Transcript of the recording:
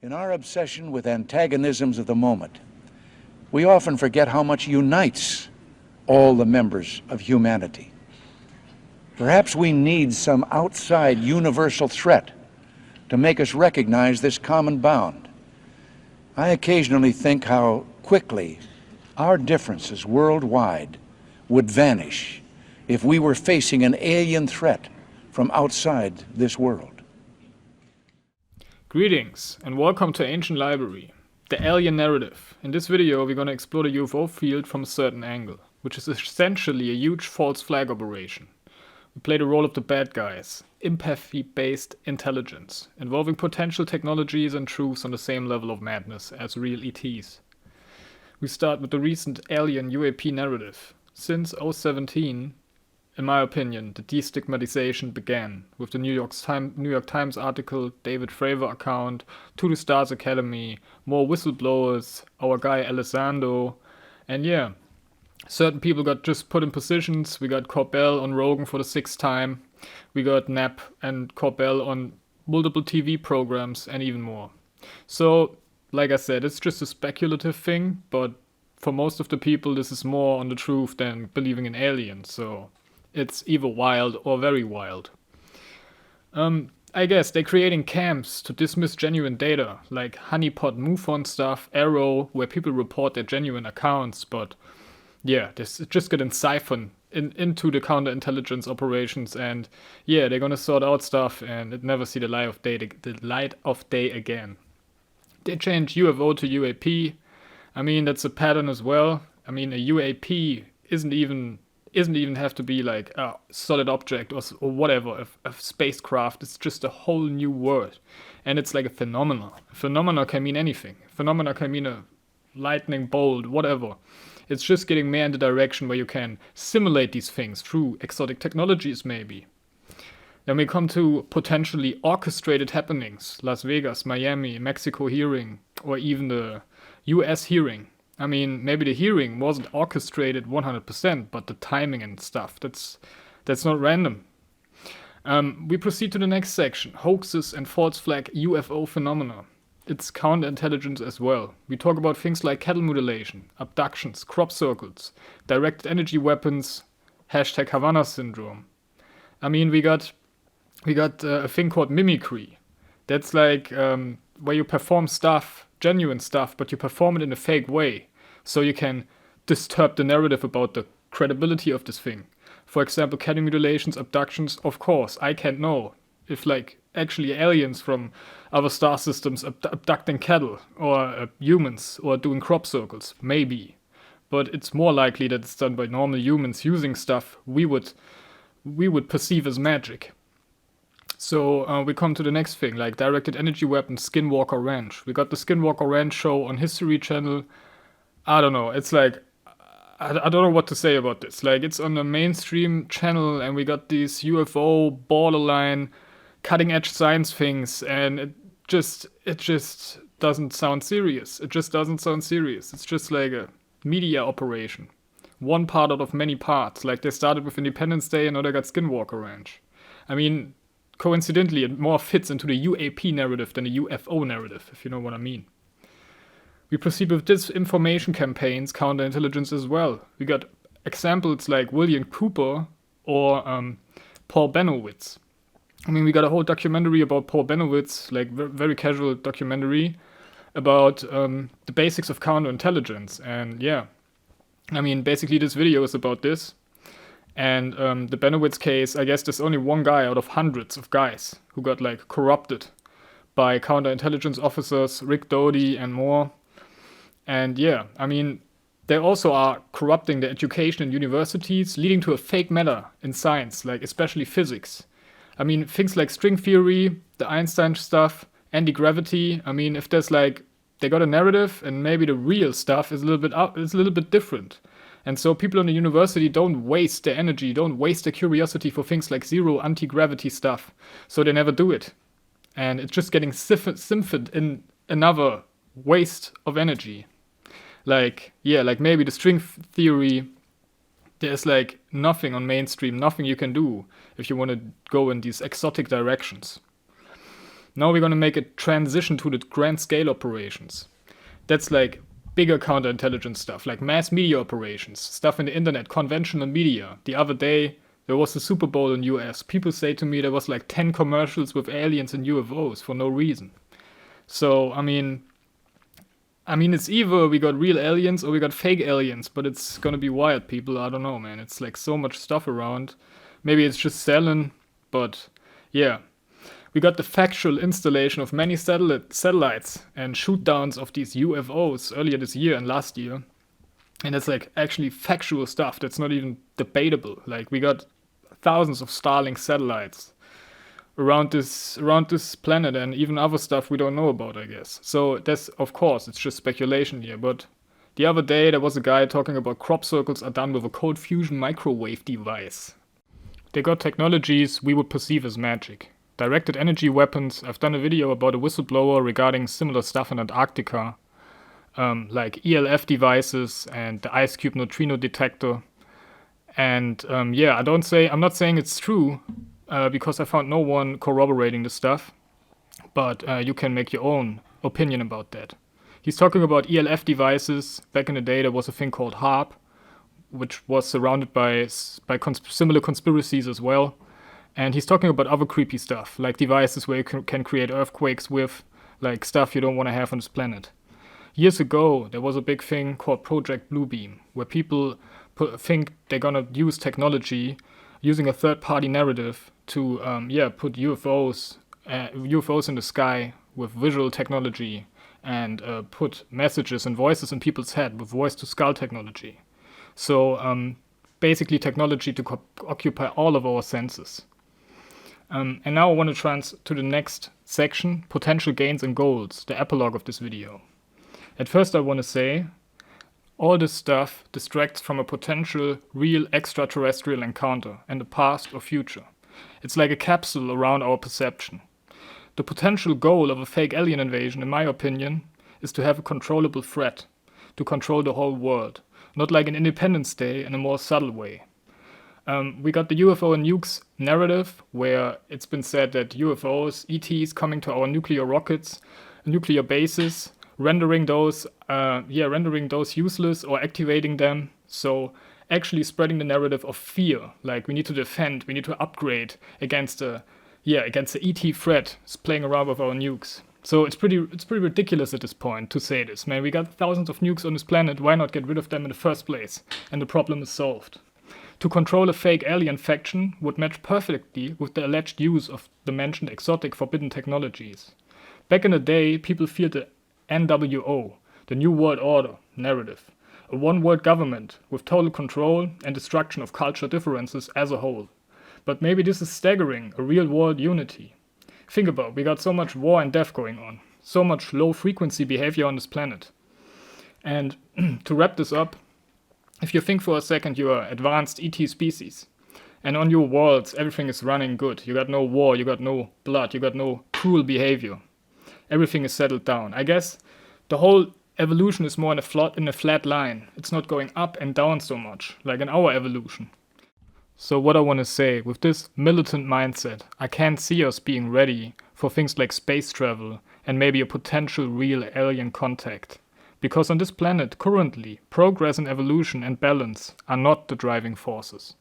In our obsession with antagonisms of the moment, we often forget how much unites all the members of humanity. Perhaps we need some outside universal threat to make us recognize this common bound. I occasionally think how quickly our differences worldwide would vanish if we were facing an alien threat from outside this world. Greetings and welcome to Ancient Library, the alien narrative. In this video we're going to explore the UFO field from a certain angle, which is essentially a huge false flag operation. We play the role of the bad guys, empathy-based intelligence, involving potential technologies and truths on the same level of madness as real ETs. We start with the recent alien UAP narrative. Since 2017, in my opinion, the destigmatization began with the New York Times article, David Fravor account, To the Stars Academy, more whistleblowers, our guy Alessandro, and yeah, certain people got just put in positions. We got Corbell on Rogan for the 6th time, we got Knapp and Corbell on multiple TV programs, and even more. So, like I said, it's just a speculative thing, but for most of the people this is more on the truth than believing in aliens, so it's either wild or very wild. I guess they're creating camps to dismiss genuine data, like Honeypot MUFON stuff, Arrow, where people report their genuine accounts, but yeah, this is just getting siphoned into the counterintelligence operations, and yeah, they're gonna sort out stuff and it never see the light of day again. They changed UFO to UAP. I mean, that's a pattern as well. I mean, a UAP isn't even have to be like a solid object or whatever, a spacecraft. It's just a whole new word. And it's like a phenomenon. A phenomenon can mean anything. A phenomenon can mean a lightning bolt, whatever. It's just getting more in the direction where you can simulate these things through exotic technologies, maybe. Then we come to potentially orchestrated happenings. Las Vegas, Miami, Mexico hearing, or even the US hearing. I mean, maybe the hearing wasn't orchestrated 100%, but the timing and stuff, that's not random. We proceed to the next section, hoaxes and false flag UFO phenomena. It's counterintelligence as well. We talk about things like cattle mutilation, abductions, crop circles, directed energy weapons, hashtag Havana syndrome. I mean, we got a thing called mimicry. That's like where you perform stuff, genuine stuff, but you perform it in a fake way, so you can disturb the narrative about the credibility of this thing. For example, cattle mutilations, abductions, of course, I can't know if like actually aliens from other star systems abducting cattle, or humans, or doing crop circles, maybe. But it's more likely that it's done by normal humans using stuff we would perceive as magic. So we come to the next thing, like directed energy weapons, Skinwalker Ranch. We got the Skinwalker Ranch show on History Channel. I don't know, it's like, I don't know what to say about this. Like, it's on the mainstream channel and we got these UFO borderline cutting edge science things, and it just doesn't sound serious. It just doesn't sound serious. It's just like a media operation. One part out of many parts. Like, they started with Independence Day and now they got Skinwalker Ranch. I mean, coincidentally, it more fits into the UAP narrative than the UFO narrative, if you know what I mean. We proceed with Disinformation Campaigns, counterintelligence as well. We got examples like William Cooper or Paul Benowitz. I mean, we got a whole documentary about Paul Benowitz, like very casual documentary about the basics of counterintelligence. And yeah, I mean, basically this video is about this. And the Benowitz case, I guess there's only one guy out of hundreds of guys who got like corrupted by counterintelligence officers, Rick Doty and more. And yeah, I mean, they also are corrupting the education in universities, leading to a fake matter in science, like especially physics. I mean, things like string theory, the Einstein stuff, anti-gravity. I mean, if there's like, they got a narrative and maybe the real stuff is a little bit different. And so people in the university don't waste their energy, don't waste their curiosity for things like zero anti-gravity stuff. So they never do it. And it's just getting symphoed in another waste of energy. Like, yeah, like maybe the string theory, there's like nothing on mainstream, nothing you can do if you want to go in these exotic directions. Now we're gonna make a transition to the grand scale operations. That's like bigger counterintelligence stuff, like mass media operations, stuff in the internet, conventional media. The other day, there was the Super Bowl in US. People say to me there was like 10 commercials with aliens and UFOs for no reason. So, I mean, it's either we got real aliens or we got fake aliens, but it's gonna be wild, people. I don't know, man. It's like so much stuff around. Maybe it's just selling, but yeah. We got the factual installation of many satellites and shoot downs of these UFOs earlier this year and last year. And it's like actually factual stuff that's not even debatable. Like we got thousands of Starlink satellites around this planet and even other stuff we don't know about, I guess. So that's, of course, it's just speculation here. But the other day there was a guy talking about crop circles are done with a cold fusion microwave device. They got technologies we would perceive as magic. Directed energy weapons. I've done a video about a whistleblower regarding similar stuff in Antarctica, like ELF devices and the ice cube neutrino detector. And yeah, I'm not saying it's true because I found no one corroborating the stuff, but you can make your own opinion about that. He's talking about ELF devices. Back in the day, there was a thing called HARP, which was surrounded by similar conspiracies as well. And he's talking about other creepy stuff, like devices where you can create earthquakes with, like stuff you don't want to have on this planet. Years ago, there was a big thing called Project Bluebeam, where people think they're gonna use technology using a third-party narrative to, put UFOs in the sky with visual technology and put messages and voices in people's head with voice-to-skull technology. So basically technology to occupy all of our senses. And now I want to transfer to the next section, potential gains and goals, the epilogue of this video. At first I want to say, all this stuff distracts from a potential real extraterrestrial encounter in the past or future. It's like a capsule around our perception. The potential goal of a fake alien invasion, in my opinion, is to have a controllable threat, to control the whole world, not like an Independence Day in a more subtle way. We got the UFO and nukes narrative, where it's been said that UFOs, ETs coming to our nuclear rockets, nuclear bases, rendering those useless or activating them. So actually spreading the narrative of fear, like we need to defend, we need to upgrade against the ET threat playing around with our nukes. So it's pretty ridiculous at this point to say this, man. We got thousands of nukes on this planet. Why not get rid of them in the first place? And the problem is solved. To control a fake alien faction would match perfectly with the alleged use of the mentioned exotic forbidden technologies. Back in the day, people feared the NWO, the New World Order narrative, a one-world government with total control and destruction of cultural differences as a whole. But maybe this is staggering, a real-world unity. Think about it, we got so much war and death going on, so much low-frequency behavior on this planet. And to wrap this up, if you think for a second you are advanced ET species, and on your worlds everything is running good, you got no war, you got no blood, you got no cruel behavior, everything is settled down. I guess the whole evolution is more in a flat line. It's not going up and down so much, like in our evolution. So what I want to say, with this militant mindset, I can't see us being ready for things like space travel and maybe a potential real alien contact. Because on this planet, currently, progress and evolution and balance are not the driving forces.